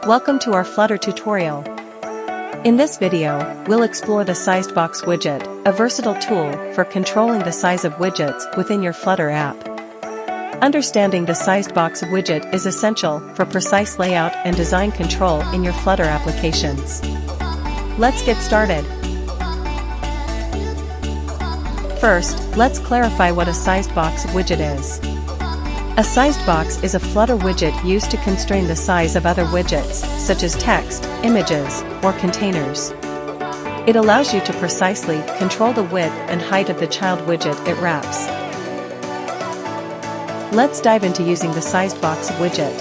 Welcome to our Flutter tutorial. In this video, we'll explore the SizeBox widget, a versatile tool for controlling the size of widgets within your Flutter app. Understanding the SizeBox widget is essential for precise layout and design control in your Flutter applications. Let's get started. First, let's clarify what a SizeBox widget is. A SizeBox is a Flutter widget used to constrain the size of other widgets, such as text, images, or containers. It allows you to precisely control the width and height of the child widget it wraps. Let's dive into using the SizeBox widget.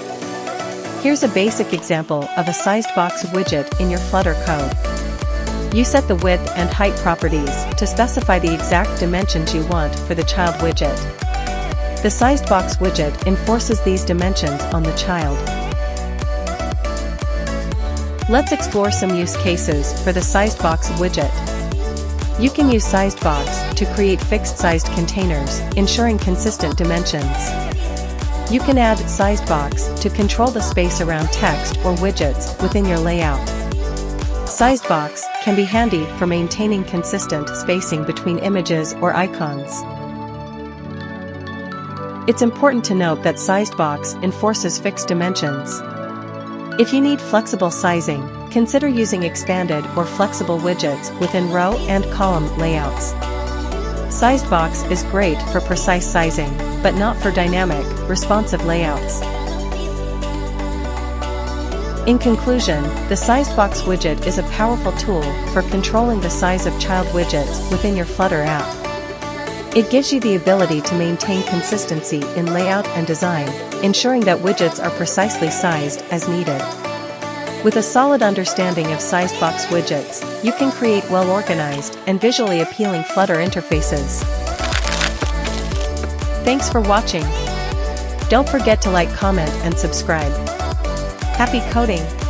Here's a basic example of a SizeBox widget in your Flutter code. You set the width and height properties to specify the exact dimensions you want for the child widget. The SizeBox widget enforces these dimensions on the child. Let's explore some use cases for the SizeBox widget. You can use SizeBox to create fixed-sized containers, ensuring consistent dimensions. You can add SizeBox to control the space around text or widgets within your layout. SizeBox can be handy for maintaining consistent spacing between images or icons. It's important to note that SizeBox enforces fixed dimensions. If you need flexible sizing, consider using expanded or flexible widgets within row and column layouts. SizeBox is great for precise sizing, but not for dynamic, responsive layouts. In conclusion, the SizeBox widget is a powerful tool for controlling the size of child widgets within your Flutter app. It gives you the ability to maintain consistency in layout and design, ensuring that widgets are precisely sized as needed. With a solid understanding of SizeBox widgets, you can create well-organized and visually appealing Flutter interfaces. Thanks for watching. Don't forget to like, comment, and subscribe. Happy coding!